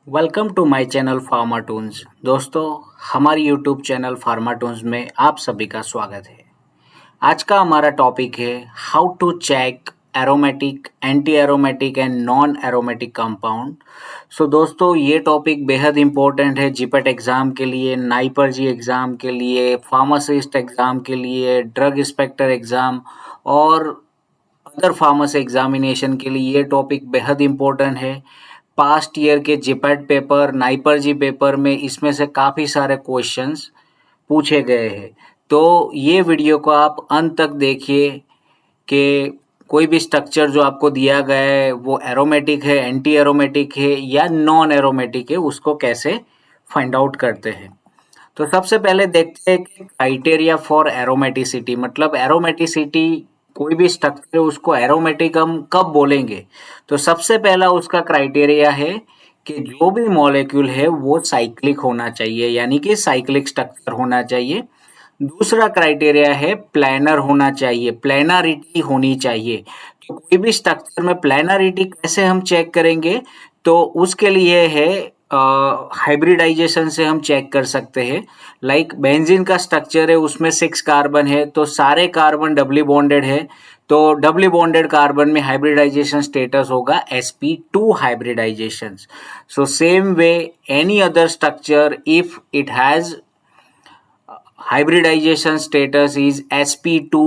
Welcome to my channel Pharmatoons. दोस्तों, हमारी YouTube channel फार्माटून्स में आप सभी का स्वागत है। आज का हमारा टॉपिक है how to check aromatic, anti aromatic and non aromatic compound. So दोस्तों, ये टॉपिक बेहद इंपॉर्टेंट है जीपेट एग्ज़ाम के लिए, नाइपर-जी एग्ज़ाम के लिए, फार्मासिस्ट एग्ज़ाम के लिए, ड्रग इंस्पेक्टर एग्ज़ाम और अदर फार्मेसी एग्जामिनेशन के लिए ये टॉपिक बेहद इंपॉर्टेंट है। पास्ट ईयर के जीपैट पेपर, नाइपर जी पेपर में इसमें से काफ़ी सारे क्वेश्चंस पूछे गए हैं। तो ये वीडियो को आप अंत तक देखिए कि कोई भी स्ट्रक्चर जो आपको दिया गया है वो एरोमेटिक है, एंटी एरोमेटिक है या नॉन एरोमेटिक है, उसको कैसे फाइंड आउट करते हैं। तो सबसे पहले देखते हैं कि क्राइटेरिया फॉर एरोमेटिसिटी, मतलब एरोमेटिसिटी कोई भी स्ट्रक्चर है उसको एरोमेटिक हम कब बोलेंगे। तो सबसे पहला उसका क्राइटेरिया है कि जो भी मॉलिक्यूल है वो साइक्लिक होना चाहिए, यानी कि साइक्लिक स्ट्रक्चर होना चाहिए। दूसरा क्राइटेरिया है प्लेनर होना चाहिए, प्लेनारिटी होनी चाहिए। तो कोई भी स्ट्रक्चर में प्लेनारिटी कैसे हम चेक करेंगे, तो उसके लिए है हाइब्रिडाइजेशन से हम चेक कर सकते हैं। लाइक बेंजीन का स्ट्रक्चर है, उसमें 6 कार्बन है तो सारे कार्बन डबली बॉन्डेड है, तो डबली बॉन्डेड कार्बन में हाइब्रिडाइजेशन स्टेटस होगा sp2 hybridization. So same way any other structure if it has hybridization status is sp2,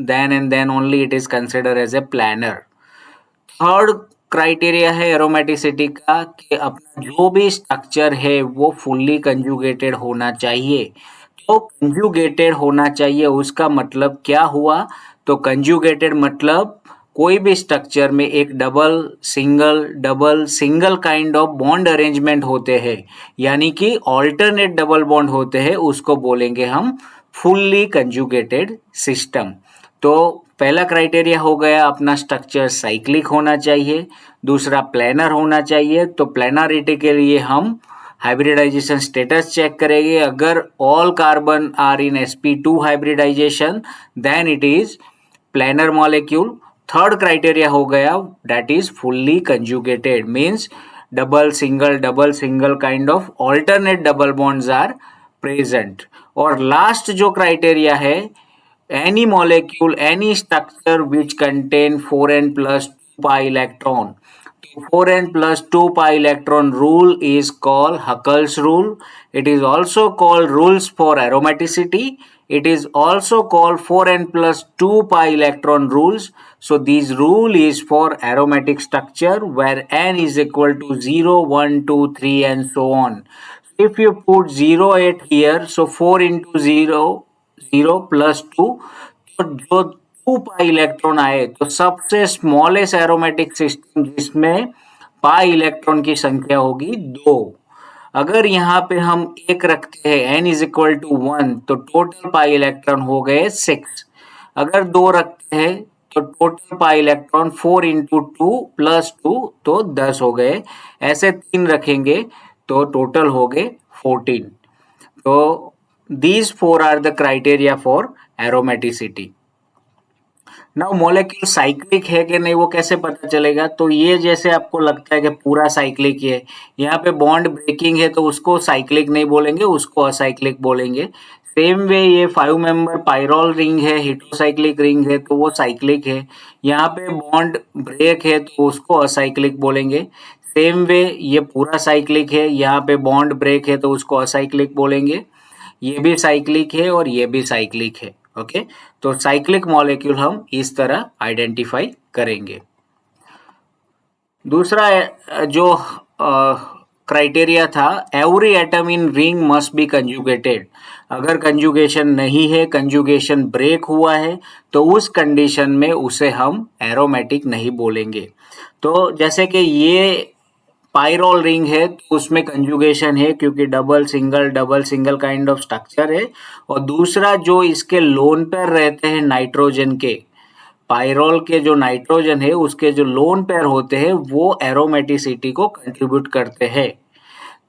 then and then only it is considered as a planar. Third criteria है aromaticity का कि अपना जो भी structure है वो fully conjugated होना चाहिए। तो कंजुगेटेड होना चाहिए उसका मतलब क्या हुआ, तो कंजुगेटेड मतलब कोई भी स्ट्रक्चर में एक double single kind of bond arrangement होते हैं, यानी कि ऑल्टरनेट डबल बॉन्ड होते हैं, उसको बोलेंगे हम फुल्ली कंजुगेटेड सिस्टम। तो पहला क्राइटेरिया हो गया अपना स्ट्रक्चर साइक्लिक होना चाहिए, दूसरा प्लेनर होना चाहिए। तो प्लेनारिटी के लिए हम हाइब्रिडाइजेशन स्टेटस चेक करेंगे। अगर all carbon are in sp2 hybridization then it is planar molecule. Third criteria हो गया that is fully conjugated, means double single kind of alternate double bonds are present. और लास्ट जो criteria है, any molecule, any structure which contain 4n plus 2 pi electron. 4n plus 2 pi electron rule is called Huckel's rule. It is also called rules for aromaticity. It is also called 4n plus 2 pi electron rules. So this rule is for aromatic structure where n is equal to 0, 1, 2, 3 and so on. If you put 0 at here, so 4 into 0, 0 plus 2, तो जो 2 pi electron आए तो सबसे smallest aromatic system जिसमें pi electron की संख्या होगी 2। अगर यहाँ पे हम एक रखते हैं n इज इक्वल टू 1 तो टोटल पाई इलेक्ट्रॉन हो गए 6। अगर 2 रखते हैं तो total pi electron 4 into 2 plus 2 तो 10 हो गए। ऐसे 3 रखेंगे तो टोटल हो गए 14। तो these four are the criteria for aromaticity. Now molecule cyclic है कि नहीं वो कैसे पता चलेगा, तो ये जैसे आपको लगता है कि पूरा साइक्लिक है, यहाँ पे बॉन्ड ब्रेकिंग है तो उसको साइक्लिक नहीं बोलेंगे, उसको असाइक्लिक बोलेंगे। सेम वे ये 5 मेंबर पायरोल रिंग है, हेटेरोसाइक्लिक रिंग है तो वो साइक्लिक है। यहाँ पे बॉन्ड ब्रेक है तो उसको असाइक्लिक बोलेंगे। सेम वे ये पूरा साइक्लिक है, यहाँ पे बॉन्ड ब्रेक है तो उसको असाइक्लिक बोलेंगे। ये भी साइक्लिक है और ये भी साइक्लिक है। ओके, तो साइक्लिक मॉलिक्यूल हम इस तरह आइडेंटिफाई करेंगे। दूसरा जो क्राइटेरिया था, every atom in ring must be conjugated. अगर कंजुगेशन नहीं है, कंजुगेशन ब्रेक हुआ है, तो उस कंडीशन में उसे हम एरोमेटिक नहीं बोलेंगे। तो जैसे कि ये पाइरोल रिंग है तो उसमें कंजुगेशन है क्योंकि double single kind of structure है। और दूसरा जो इसके लोन पेयर रहते हैं नाइट्रोजन के, पाइरोल के जो नाइट्रोजन है उसके जो लोन पेयर होते हैं वो एरोमेटिसिटी को कंट्रीब्यूट करते हैं।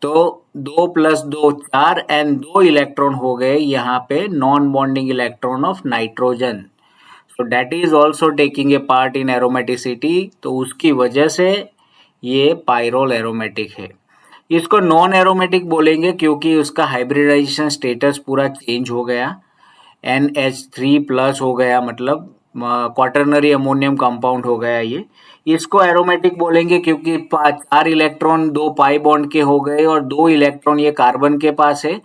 तो 2 प्लस 2 4 एंड 2 इलेक्ट्रॉन हो गए यहाँ पे non bonding electron of nitrogen. So that is also taking a part in aromaticity, तो उसकी वजह से ये पाइरोल एरोमेटिक है। इसको नॉन एरोमेटिक बोलेंगे क्योंकि उसका हाइब्रिडाइजेशन स्टेटस पूरा चेंज हो गया, NH3+ हो गया, मतलब क्वाटरनरी अमोनियम कंपाउंड हो गया ये। इसको एरोमेटिक बोलेंगे क्योंकि 4 इलेक्ट्रॉन 2 पाई बॉन्ड के हो गए और 2 इलेक्ट्रॉन ये कार्बन के पास है,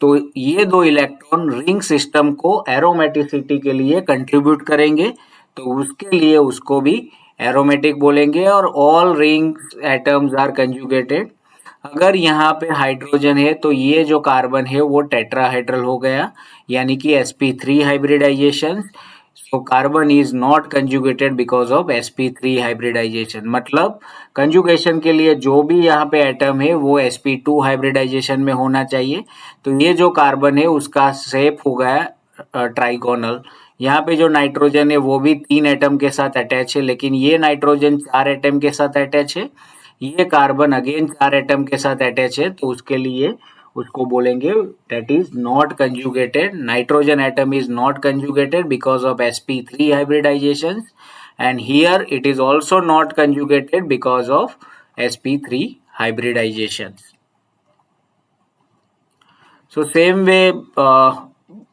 तो ये 2 इलेक्ट्रॉन रिंग सिस्टम को एरोमेटिसिटी के लिए कंट्रीब्यूट करेंगे, तो उसके लिए उसको भी एरोमेटिक बोलेंगे। और all ring atoms are conjugated. अगर यहाँ पे हाइड्रोजन है तो ये जो कार्बन है वो टेट्राहेड्रल हो गया, यानी कि sp3 hybridization. So carbon is not conjugated because of sp3 hybridization. मतलब कंजुगेशन के लिए जो भी यहाँ पे एटम है वो sp2 हाइब्रिडाइजेशन में होना चाहिए। तो ये जो कार्बन है उसका शेप हो गया ट्राइगोनल। यहाँ पे जो नाइट्रोजन है वो भी 3 एटम के साथ अटैच है, लेकिन ये नाइट्रोजन 4 एटम के साथ अटैच है। ये कार्बन अगेन 4 एटम के साथ अटैच है, तो उसके लिए उसको बोलेंगे that is not conjugated. Nitrogen atom is not conjugated because of sp3 hybridization, and here it is also not conjugated because of sp3 hybridization. So same way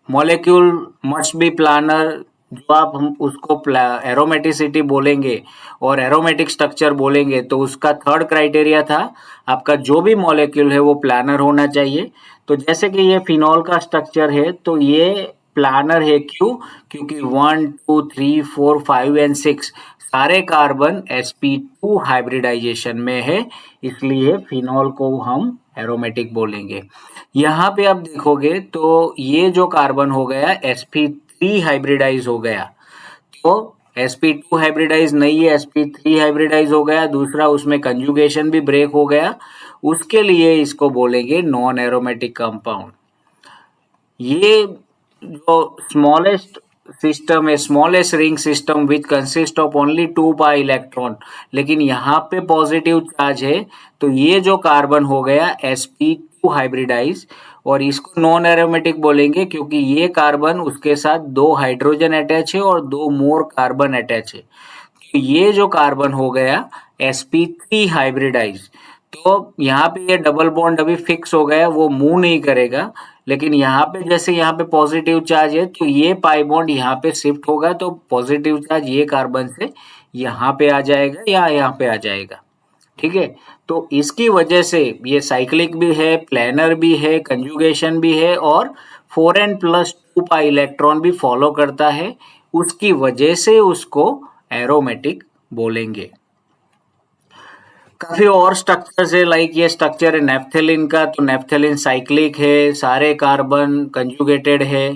molecule must be planar. जो आप हम उसको aromaticity बोलेंगे और aromatic structure बोलेंगे, तो उसका third criteria था आपका जो भी मॉलिक्यूल है वो प्लानर होना चाहिए। तो जैसे कि ये फिनॉल का स्ट्रक्चर है तो ये प्लानर है, क्यों? क्योंकि 1 2 3 4 5 एंड 6 सारे कार्बन sp2 हाइब्रिडाइजेशन में है, इसलिए फिनॉल को हम एरोमेटिक बोलेंगे। यहाँ पे आप देखोगे तो ये जो कार्बन हो गया sp3 हाइब्रिडाइज हो गया, तो sp2 हाइब्रिडाइज नहीं है, sp3 हाइब्रिडाइज हो गया। दूसरा, उसमें कंजुगेशन भी ब्रेक हो गया, उसके लिए इसको बोलेंगे नॉन एरोमेटिक कंपाउंड। ये जो स्मॉलेस्ट सिस्टम है, smallest ring system which consist of only 2 pi electron, लेकिन यहाँ पे पॉजिटिव चार्ज है, तो ये जो कार्बन हो गया sp2 हाइब्रिडाइज, और इसको नॉन एरोमेटिक बोलेंगे क्योंकि ये कार्बन उसके साथ 2 हाइड्रोजन अटैच है और 2 मोर कार्बन अटैच है। तो ये जो कार्बन हो गया sp3 हाइब्रिडाइज, तो यहाँ पे ये डबल बॉन्ड अभी फिक्स हो गया, वो मूव नहीं करेगा। लेकिन यहाँ पे जैसे यहाँ पे पॉजिटिव चार्ज है तो ये पाई बॉन्ड यहाँ पे शिफ्ट होगा, तो पॉजिटिव चार्ज ये कार्बन से यहाँ पे आ जाएगा या यहाँ पे आ जाएगा। ठीक है, तो इसकी वजह से ये साइक्लिक भी है, प्लेनर भी है, कंजुगेशन भी है, और 4n+2 पाई इलेक्ट्रॉन भी फॉलो करता है, उसकी वजह से उसको एरोमेटिक बोलेंगे। काफी और स्ट्रक्चर्स है, लाइक ये स्ट्रक्चर है नेफ्थेलिन का, तो नेफ्थेलिन साइक्लिक है, सारे कार्बन कंजुगेटेड है,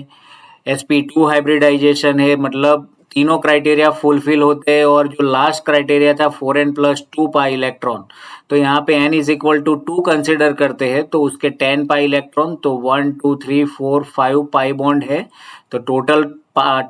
sp2 हाइब्रिडाइजेशन है, मतलब तीनों क्राइटेरिया फुलफिल होते हैं। और जो लास्ट क्राइटेरिया था 4n+2 पाई इलेक्ट्रॉन, तो यहाँ पे n is equal to 2 consider करते हैं, तो उसके 10 पाई इलेक्ट्रॉन, तो 1 2 3 4 5 पाई बॉन्ड है, तो total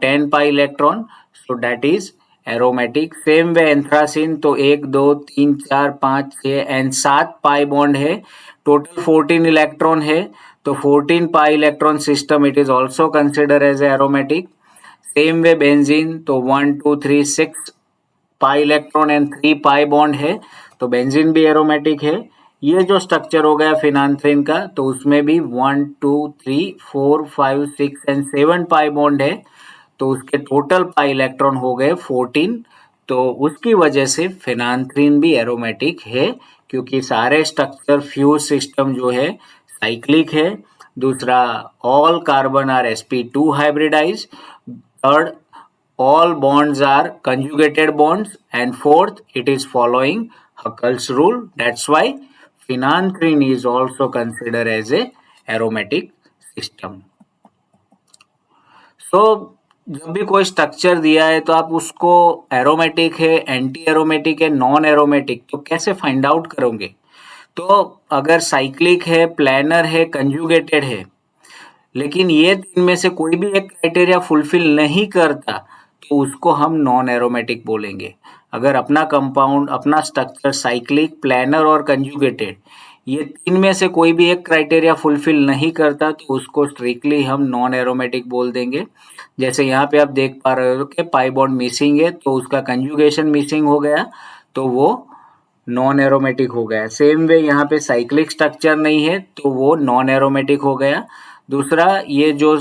10 pi electron, so that is aromatic. Same way anthracene, तो 1 2 3 4 5 6 एंड 7 पाई बॉन्ड है, टोटल 14 इलेक्ट्रॉन है, तो 14 pi electron system it is also consider as aromatic. Same way benzene, तो 1 2 3 6 pi electron and 3 pi bond है, तो benzene भी aromatic है। ये जो स्ट्रक्चर हो गया फिनांथ्रिन का, तो उसमें भी 1 2 3 4 5 6 एंड 7 पाई बॉन्ड है, तो उसके टोटल पाई इलेक्ट्रॉन हो गए 14। तो उसकी वजह से फिनांथ्रिन भी एरोमेटिक है, क्योंकि सारे स्ट्रक्चर फ्यूज सिस्टम जो है साइक्लिक है। दूसरा, all carbon are sp2 hybridize. Third, all bonds are conjugated bonds, and fourth, it is following Huckel's rule. That's why phenanthrene is also considered as a aromatic system. So जब भी कोई structure दिया है तो आप उसको एरोमेटिक है, anti aromatic है, नॉन एरोमेटिक, तो कैसे फाइंड आउट करोगे? तो अगर साइक्लिक है, प्लानर है, कंजुगेटेड है, लेकिन ये तीन में से कोई भी एक क्राइटेरिया फुलफिल नहीं करता, तो उसको हम नॉन एरोमेटिक बोलेंगे। अगर अपना कंपाउंड, अपना स्ट्रक्चर साइक्लिक, प्लानर और कंजुगेटेड, ये तीन में से कोई भी एक क्राइटेरिया फुलफिल नहीं करता, तो उसको स्ट्रिक्टली हम नॉन एरोमेटिक बोल देंगे। जैसे यहाँ पे आप देख पा रहे हो कि पाई बॉन्ड मिसिंग है, तो उसका कंजुगेशन मिसिंग हो गया, तो वो नॉन एरोमेटिक हो गया। सेम वे यहाँ पे साइक्लिक स्ट्रक्चर नहीं है तो वो नॉन एरोमेटिक हो गया। दूसरा, ये जो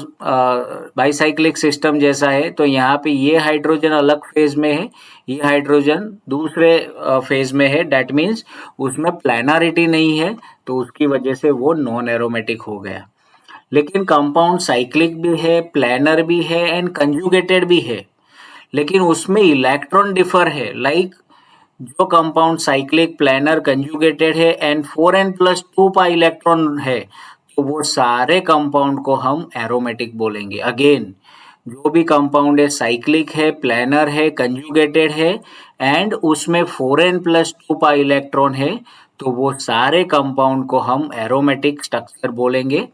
बाईसाइक्लिक सिस्टम जैसा है तो यहाँ पे ये हाइड्रोजन अलग फेज में है, ये हाइड्रोजन दूसरे फेज में है, दैट मीन्स उसमें प्लैनरिटी नहीं है, तो उसकी वजह से वो नॉन एरोमेटिक हो गया। लेकिन कंपाउंड साइक्लिक भी है, प्लैनर भी है एंड कंजुगेटेड भी है, लेकिन उसमें इलेक्ट्रॉन डिफर है। लाइक जो कंपाउंड साइक्लिक, प्लैनर, कंजुगेटेड है एंड 4n+2 पाई इलेक्ट्रॉन है, तो वो सारे कंपाउंड को हम एरोमेटिक बोलेंगे। अगेन, जो भी कंपाउंड है, साइक्लिक है, प्लैनर है, कंजुगेटेड है एंड उसमें 4n+2 पाई इलेक्ट्रॉन है, तो वो सारे कंपाउंड को हम एरोमेटिक स्ट्रक्चर बोलेंगे।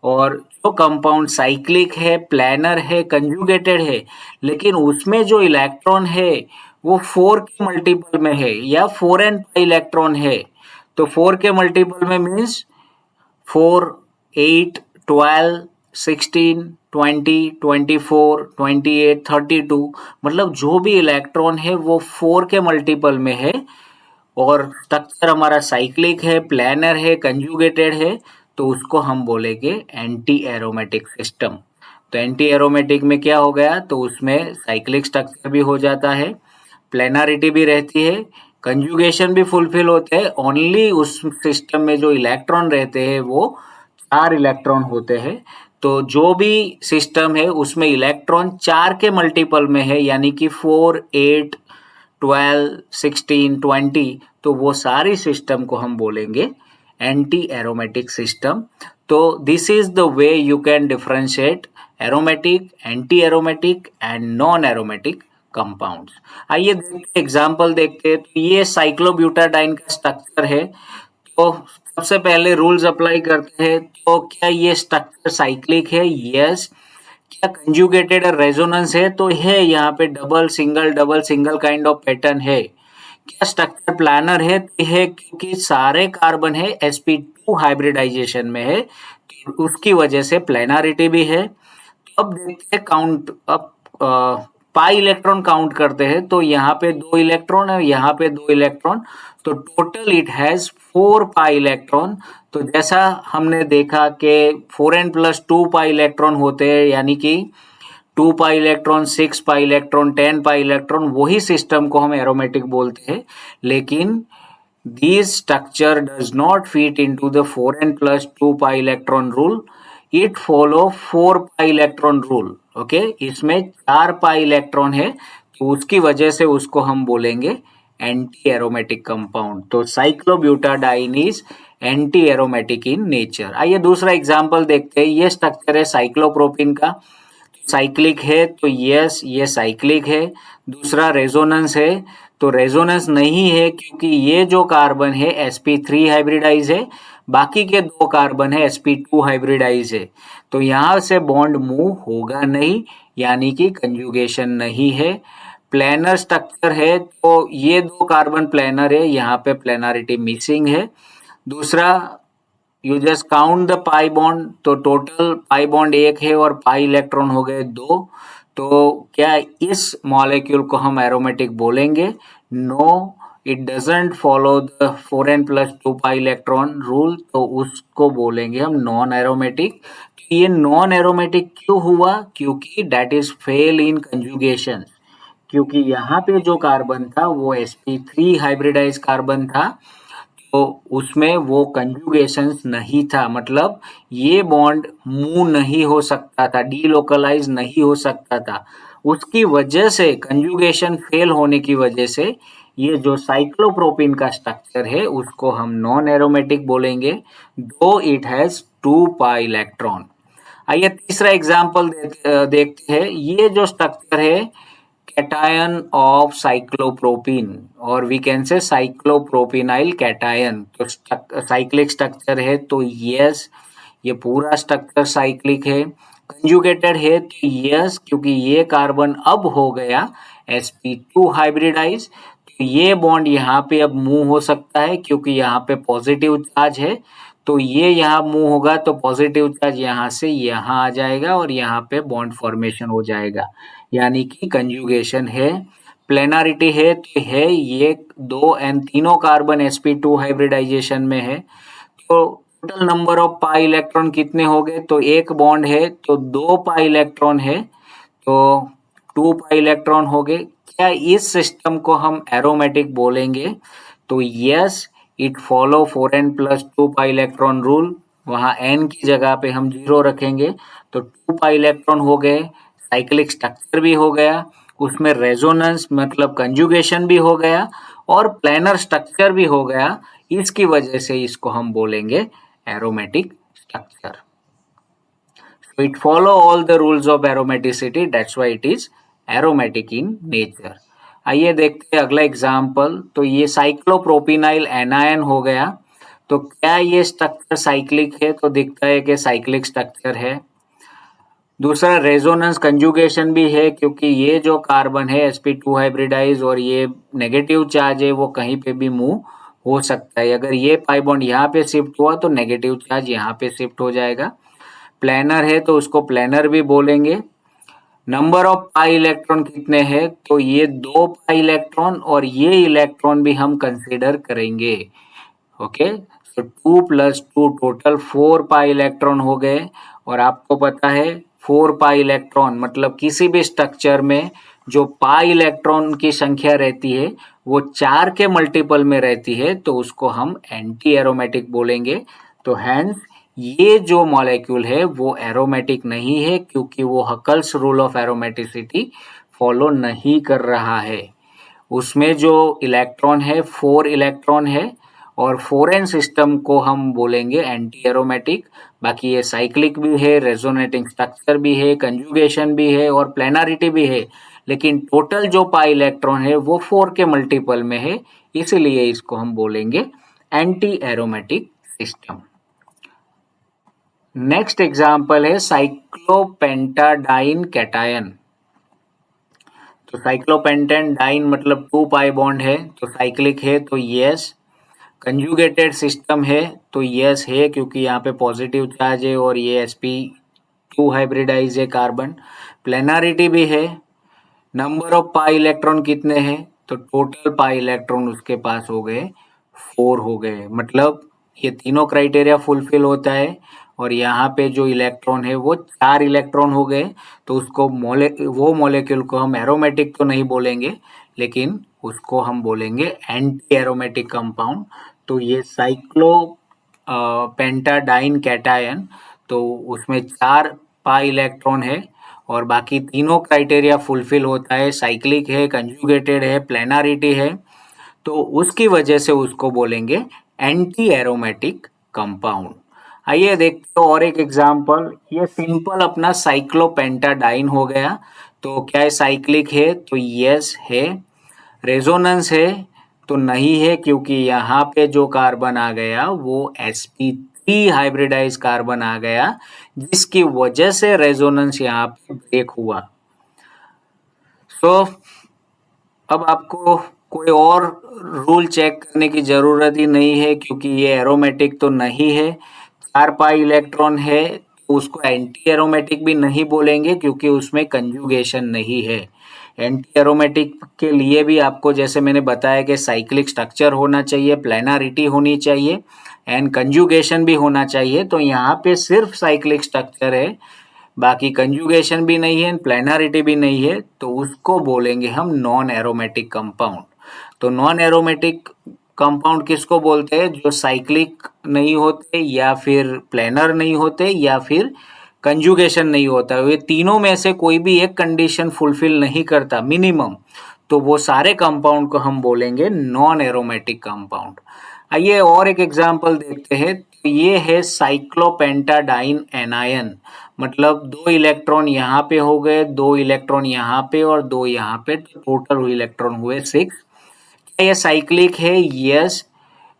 और जो कंपाउंड साइक्लिक है, प्लैनर है, कंजुगेटेड है, लेकिन उसमें जो इलेक्ट्रॉन है वो 4 के मल्टीपल में है या 4n पाई इलेक्ट्रॉन है, तो 4 के मल्टीपल में मीन्स 4, 8, 12, 16, 20, 24, 28, 32, मतलब जो भी इलेक्ट्रॉन है वो 4 के मल्टीपल में है और स्ट्रक्चर हमारा साइक्लिक है, प्लैनर है, कंजुगेटेड है, तो उसको हम बोलेंगे एंटी एरोमेटिक सिस्टम। तो एंटी एरोमेटिक में क्या हो गया, तो उसमें साइक्लिक स्ट्रक्चर भी हो जाता है, प्लेनारिटी भी रहती है, कंजुगेशन भी फुलफिल होते हैं, ओनली उस सिस्टम में जो इलेक्ट्रॉन रहते हैं वो 4 इलेक्ट्रॉन होते हैं। तो जो भी सिस्टम है उसमें इलेक्ट्रॉन 4 के मल्टीपल में है, यानी कि 4, 8, 12, 16, 20, तो वो सारी सिस्टम को हम बोलेंगे एंटी एरोमेटिक सिस्टम। तो this is the way you can differentiate aromatic, anti aromatic and non aromatic compounds. आइए देखते एग्जांपल देखते हैं। तो ये साइक्लोब्यूटाडाइन का स्ट्रक्चर है। तो सबसे पहले रूल्स अप्लाई करते हैं। तो क्या ये स्ट्रक्चर साइक्लिक है? यस। क्या कंजुगेटेड रेजोनेंस है? तो है, यहाँ पे double single kind of pattern है। क्या स्ट्रक्चर प्लानर है? तो है, क्योंकि सारे कार्बन है sp2 हाइब्रिडाइजेशन में है, तो उसकी वजह से प्लेनारिटी भी है। तो अब देखते हैं काउंट। अब पाई इलेक्ट्रॉन काउंट करते हैं। तो यहाँ पे 2 इलेक्ट्रॉन है, यहाँ पे 2 इलेक्ट्रॉन, तो total it has 4 pi electron. तो जैसा हमने देखा कि 4n+2 पाई इलेक्ट्रॉन होते हैं, यानी कि 2 pi electron, 6 pi electron, 10 pi electron, वही सिस्टम को हम एरोमेटिक बोलते हैं। लेकिन this structure does not fit into the 4n+2 pi electron rule. It follow 4 pi electron rule. Okay, इसमें 4 पाई इलेक्ट्रॉन है, तो उसकी वजह से उसको हम बोलेंगे एंटी एरोमेटिक कंपाउंड। तो cyclobutadiene is anti aromatic in nature. आइए दूसरा एग्जांपल देखते हैं। ये स्ट्रक्चर है साइक्लोप्रोपिन का। साइक्लिक है तो यस, ये साइक्लिक है। दूसरा रेजोनेंस है, तो रेजोनेंस नहीं है क्योंकि ये जो कार्बन है sp3 हाइब्रिडाइज है, बाकी के 2 कार्बन है sp2 हाइब्रिडाइज है, तो यहाँ से बॉन्ड मूव होगा नहीं, यानी कि कंजुगेशन नहीं है। प्लेनर स्ट्रक्चर है, तो ये 2 कार्बन प्लेनर है, यहाँ पे प्लेनारिटी मिसिंग है। दूसरा, you just count the pi bond, तो टोटल पाई बॉन्ड 1 है और पाई इलेक्ट्रॉन हो गए 2। तो क्या इस मॉलिक्यूल को हम एरोमेटिक बोलेंगे? No, it doesn't follow the 4n+2 pi electron rule, तो उसको बोलेंगे हम नॉन एरोमेटिक। ये नॉन एरोमेटिक क्यों हुआ? क्योंकि that is fail in conjugation. क्योंकि यहाँ पे जो कार्बन था वो sp3 हाइब्रिडाइज कार्बन था, तो उसमें वो कंजुगेशन नहीं था, मतलब ये बॉन्ड मूव नहीं हो सकता था, डीलोकलाइज नहीं हो सकता था। उसकी वजह से, कंजुगेशन फेल होने की वजह से, ये जो साइक्लोप्रोपिन का स्ट्रक्चर है उसको हम नॉन एरोमेटिक बोलेंगे, दो इट हैज 2 पाई इलेक्ट्रॉन। आइए तीसरा एग्जाम्पल देखते हैं। ये जो स्ट्रक्चर है cation of cyclopropene, और वी कैन से साइक्लोप्रोपिनाइल कैटायन। तो साइक्लिक स्ट्रक्चर है, तो यस, ये पूरा स्ट्रक्चर साइक्लिक है। कंजुगेटेड है, तो यस, क्योंकि ये कार्बन अब हो गया sp2 हाइब्रिडाइज, तो ये बॉन्ड यहाँ पे अब मूव हो सकता है क्योंकि यहाँ पे पॉजिटिव चार्ज है, तो ये यहाँ मूव होगा तो पॉजिटिव चार्ज यहाँ से यहाँ आ जाएगा और यहाँ पे बॉन्ड फॉर्मेशन हो जाएगा, यानी कि कंजुगेशन है। प्लेनारिटी है तो है ये 2 एंड तीनों कार्बन sp2 हाइब्रिडाइजेशन में है। तो total number of pi electron कितने हो गए? तो एक बॉन्ड है तो 2 पाई इलेक्ट्रॉन है, तो 2 पाई इलेक्ट्रॉन हो गए। क्या इस सिस्टम को हम एरोमेटिक बोलेंगे? तो yes, it follow 4n+2 pi electron rule. वहां n की जगह पे हम 0 रखेंगे तो 2 पाई इलेक्ट्रॉन हो गए, साइक्लिक स्ट्रक्चर भी हो गया, उसमें रेजोनेंस मतलब कंजुगेशन भी हो गया और प्लेनर स्ट्रक्चर भी हो गया। इसकी वजह से इसको हम बोलेंगे aromatic structure. So it follow all the rules of aromaticity, that's why it is aromatic in nature. आइए देखते हैं अगला एग्जाम्पल। तो ये साइक्लोप्रोपिनाइल एनायन हो गया। तो क्या ये स्ट्रक्चर साइक्लिक है? तो दिखता है कि साइक्लिक स्ट्रक्चर है। दूसरा रेजोनेंस कंजुगेशन भी है, क्योंकि ये जो कार्बन है sp2 हाइब्रिडाइज और ये नेगेटिव चार्ज है वो कहीं पे भी मूव हो सकता है। अगर ये पाई बॉन्ड यहाँ पे शिफ्ट हुआ तो नेगेटिव चार्ज यहाँ पे शिफ्ट हो जाएगा। प्लेनर है तो उसको प्लेनर भी बोलेंगे। नंबर ऑफ पाई इलेक्ट्रॉन कितने हैं? तो ये 2 पाई इलेक्ट्रॉन और ये इलेक्ट्रॉन भी हम कंसीडर करेंगे। ओके, तो 2 + 2 टोटल 4 पाई इलेक्ट्रॉन हो गए। और आपको पता है 4 पाई इलेक्ट्रॉन मतलब किसी भी स्ट्रक्चर में जो पाई इलेक्ट्रॉन की संख्या रहती है वो 4 के मल्टीपल में रहती है, तो उसको हम एंटी एरोमेटिक बोलेंगे। तो हैंस ये जो मॉलिक्यूल है वो एरोमेटिक नहीं है, क्योंकि वो Huckel's rule of aromaticity follow नहीं कर रहा है। उसमें जो इलेक्ट्रॉन है 4 इलेक्ट्रॉन है और 4n सिस्टम को हम बोलेंगे एंटी एरोमेटिक। बाकी ये साइक्लिक भी है, रेजोनेटिंग स्ट्रक्चर भी है, कंजुगेशन भी है और प्लेनारिटी भी है, लेकिन टोटल जो पाई इलेक्ट्रॉन है वो 4 के मल्टीपल में है, इसलिए इसको हम बोलेंगे anti aromatic system. Next example है साइक्लोपेंटाडाइन कैटायन। तो साइक्लोपेंटेन डाइन मतलब 2 पाई बॉन्ड है, तो साइक्लिक है तो यस। कंजुगेटेड सिस्टम है तो यस है, क्योंकि यहाँ पे पॉजिटिव चार्ज है और ये sp2 हाइब्रिडाइज है कार्बन। प्लेनारिटी भी है। नंबर ऑफ पाई इलेक्ट्रॉन कितने हैं? तो टोटल पाई इलेक्ट्रॉन उसके पास हो गए 4 हो गए, मतलब ये तीनों क्राइटेरिया फुलफिल होता है। और यहाँ पे जो इलेक्ट्रॉन है वो 4 इलेक्ट्रॉन हो गए, तो उसको वो मॉलिक्यूल को हम एरोमेटिक तो नहीं बोलेंगे, लेकिन उसको हम बोलेंगे एंटी एरोमेटिक कंपाउंड। तो ये साइक्लो पेंटाडाइन कैटायन, तो उसमें 4 पाई इलेक्ट्रॉन है और बाकी तीनों क्राइटेरिया फुलफिल होता है, साइक्लिक है, कंजुगेटेड है, प्लेनारिटी है, तो उसकी वजह से उसको बोलेंगे एंटी एरोमेटिक कंपाउंड। आइए देखते हो और एक एग्जांपल। ये सिंपल अपना साइक्लोपेंटाडाइन हो गया। तो क्या है साइक्लिक है? तो यस है। रेजोनेंस है? तो नहीं है, क्योंकि यहाँ पे जो कार्बन आ गया वो sp3 हाइब्रिडाइज कार्बन आ गया, जिसकी वजह से रेजोनेंस यहाँ पे ब्रेक हुआ। सो अब आपको कोई और रूल चेक करने की जरूरत ही नहीं है, क्योंकि ये एरोमेटिक तो नहीं है। 4 पाई इलेक्ट्रॉन है तो उसको एंटी एरोमेटिक भी नहीं बोलेंगे, क्योंकि उसमें कंजुगेशन नहीं है। एंटी एरोमेटिक के लिए भी आपको जैसे मैंने बताया कि साइक्लिक स्ट्रक्चर होना चाहिए, प्लेनारिटी होनी चाहिए एंड कंजुगेशन भी होना चाहिए। तो यहाँ पे सिर्फ साइक्लिक स्ट्रक्चर है, बाकी कंजुगेशन भी नहीं है, प्लेनारिटी भी नहीं है, तो उसको बोलेंगे हम नॉन एरोमेटिक कंपाउंड। तो नॉन एरोमेटिक कंपाउंड किसको बोलते हैं? जो साइक्लिक नहीं होते या फिर प्लेनर नहीं होते या फिर कंजुगेशन नहीं होता, ये तीनों में से कोई भी एक कंडीशन फुलफिल नहीं करता मिनिमम, तो वो सारे कंपाउंड को हम बोलेंगे नॉन एरोमेटिक कंपाउंड। आइए और एक एग्जांपल देखते हैं। तो ये है साइक्लोपेंटाडाइन एनायन, मतलब 2 इलेक्ट्रॉन यहाँ पे हो गए, 2 इलेक्ट्रॉन यहाँ पे और 2 यहाँ पे, तो टोटल इलेक्ट्रॉन हुए 6। क्या ये साइक्लिक है? यस।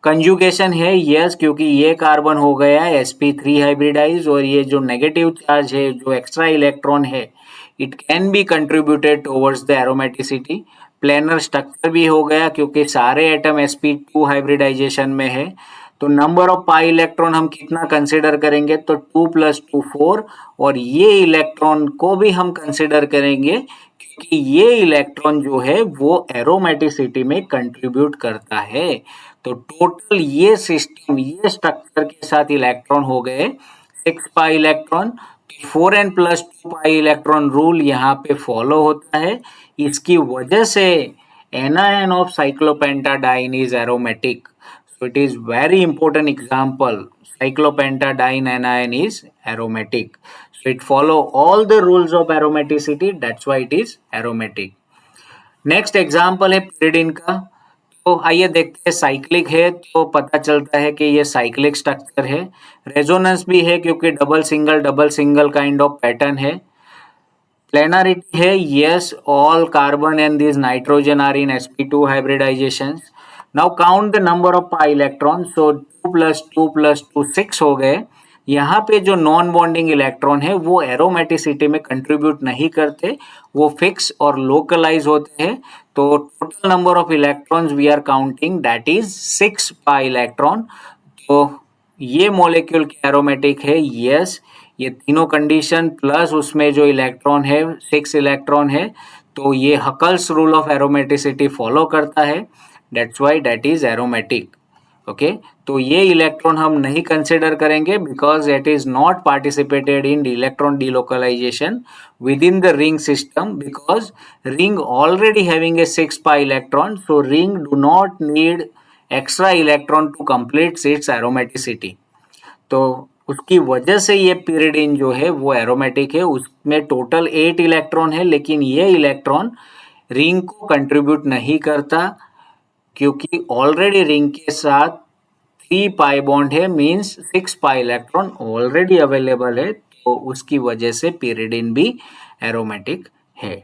कंजुगेशन है? यस, क्योंकि ये कार्बन हो गया है sp3 हाइब्रिडाइज और ये जो नेगेटिव चार्ज है, जो एक्स्ट्रा इलेक्ट्रॉन है, it can be contributed towards the aromaticity. Planar structure भी हो गया, क्योंकि सारे एटम sp2 हाइब्रिडाइजेशन में है। तो नंबर ऑफ पाई इलेक्ट्रॉन हम कितना कंसिडर करेंगे? तो 2 + 2 4, और ये इलेक्ट्रॉन को भी हम कंसिडर करेंगे कि ये इलेक्ट्रॉन जो है वो एरोमेटिसिटी में कंट्रीब्यूट करता है। तो टोटल ये सिस्टम, ये स्ट्रक्चर के साथ इलेक्ट्रॉन हो गए 6 pi electron. 4n+2 pi electron rule यहाँ पे फॉलो होता है। इसकी वजह से anion of cyclopentadiene is aromatic. So it is very important example. Cyclopentadiene anion is aromatic. So it follow all the rules of aromaticity. That's why it is aromatic. Next example है pyridine का। तो आइए देखते हैं, cyclic है तो पता चलता है कि ये साइक्लिक स्ट्रक्चर है। रेजोनेंस भी है क्योंकि double single kind of pattern है। Planarity है, yes, all carbon and these nitrogen are in sp2 hybridizations. Now count the number of pi electrons. So 2 plus 2 plus 2 6 हो गए। यहाँ पे जो नॉन बॉन्डिंग इलेक्ट्रॉन है वो एरोमेटिसिटी में कंट्रीब्यूट नहीं करते, वो फिक्स और लोकलाइज होते हैं। तो total number of electrons we are counting that is 6 pi electron. तो ये मॉलिक्यूल क्या एरोमेटिक है? यस, ये तीनों कंडीशन प्लस उसमें जो इलेक्ट्रॉन है 6 इलेक्ट्रॉन है, तो ये Huckel's rule of aromaticity follow करता है। That's why that is aromatic. Okay, तो ये इलेक्ट्रॉन हम नहीं कंसिडर करेंगे because it is not participated in electron delocalization within the ring system, because ring already having a 6 pi electron, so ring do not need extra electron to complete its aromaticity. तो उसकी वजह से ये pyridine जो है वो aromatic है। उसमें टोटल 8 इलेक्ट्रॉन है, लेकिन ये इलेक्ट्रॉन रिंग को कंट्रीब्यूट नहीं करता क्योंकि ऑलरेडी रिंग के साथ 3 पाई बॉन्ड है, means 6 pi electron already available है, तो उसकी वजह से pyridine भी एरोमेटिक है।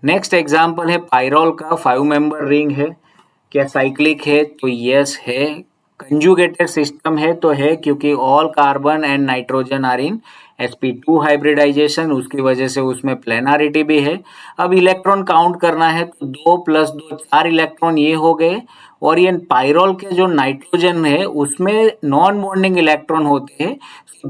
नेक्स्ट एग्जाम्पल है पायरोल का। 5 मेंबर रिंग है, क्या साइक्लिक है? तो यस है। कंजुगेटेड सिस्टम है तो है क्योंकि all carbon and nitrogen are in sp2 hybridization, उसकी वजह से उसमें प्लेनारिटी भी है। अब इलेक्ट्रॉन काउंट करना है तो 2 + 2 4 इलेक्ट्रॉन ये हो गए, और ये पायरोल के जो नाइट्रोजन है उसमें नॉन बॉन्डिंग इलेक्ट्रॉन होते हैं।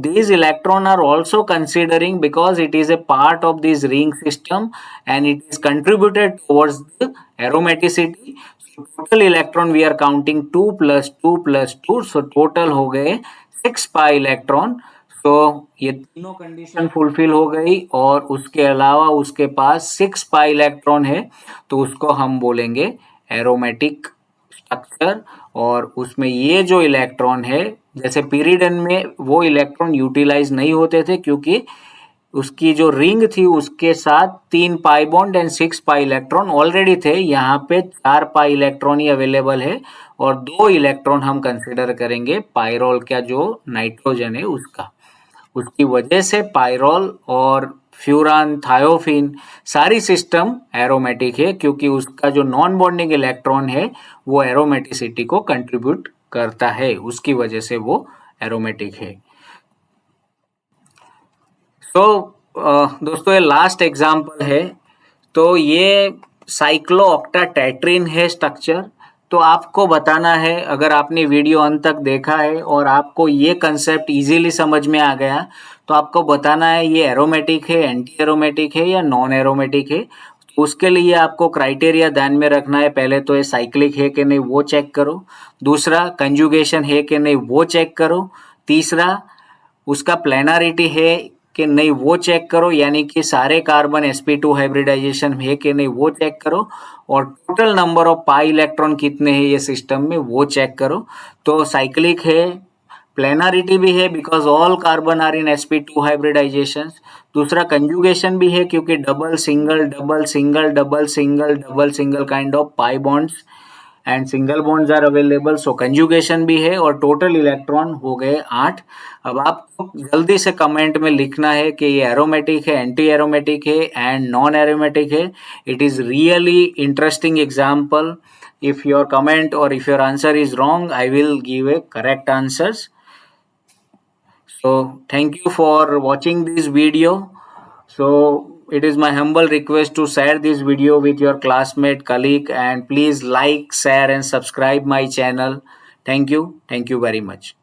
These electron are also considering because it is a part of this ring system and it is contributed towards the aromaticity. So total electron we are counting 2 + 2 + 2, so total हो गए 6 pi electron. तो ये तीनों condition fulfil हो गई, और उसके अलावा उसके पास 6 पाई इलेक्ट्रॉन है, तो उसको हम बोलेंगे एरोमेटिक स्ट्रक्चर। और उसमें ये जो इलेक्ट्रॉन है, जैसे pyridine में वो इलेक्ट्रॉन यूटिलाइज नहीं होते थे क्योंकि उसकी जो रिंग थी उसके साथ 3 pi bond and 6 pi electron already थे। यहाँ पे 4 पाई इलेक्ट्रॉन ही अवेलेबल है, और 2 इलेक्ट्रॉन हम कंसिडर करेंगे पायरोल का जो नाइट्रोजन है उसका। उसकी वजह से पायरोल और फ्यूरान, थायोफिन सारी सिस्टम एरोमेटिक है क्योंकि उसका जो नॉन बॉन्डिंग इलेक्ट्रॉन है वो एरोमेटिसिटी को कंट्रीब्यूट करता है, उसकी वजह से वो एरोमेटिक है। तो दोस्तों ये लास्ट एग्जाम्पल है। तो ये साइक्लो ऑक्टाटेट्रिन है स्ट्रक्चर। तो आपको बताना है, अगर आपने वीडियो अंत तक देखा है और आपको ये कंसेप्ट इजीली समझ में आ गया, तो आपको बताना है ये एरोमेटिक है, एंटी एरोमेटिक है या नॉन एरोमेटिक है। उसके लिए आपको क्राइटेरिया ध्यान में रखना है। पहले तो ये साइक्लिक है कि नहीं वो चेक करो, दूसरा कंजुगेशन है कि नहीं वो चेक करो, तीसरा उसका प्लेनारिटी है कि नहीं वो चेक करो, यानी कि सारे कार्बन sp2 हाइब्रिडाइजेशन है कि नहीं वो चेक करो, और total number of pi electron कितने हैं ये सिस्टम में वो चेक करो। तो साइक्लिक है, प्लेनारिटी भी है because all carbon are in sp2 hybridization. दूसरा कंजुगेशन भी है क्योंकि double single double single double single double single kind of pi bonds and single bonds are available, so conjugation भी है, और टोटल इलेक्ट्रॉन हो गए 8। अब आपको जल्दी से कमेंट में लिखना है कि ये एरोमेटिक है, एंटी एरोमेटिक है एंड नॉन एरोमेटिक है। It is really interesting example. If your comment और if your answer is wrong, I will give a correct answers. So thank you for watching this video. So it is my humble request to share this video with your classmate, colleague, and please like, share and subscribe my channel. Thank you very much.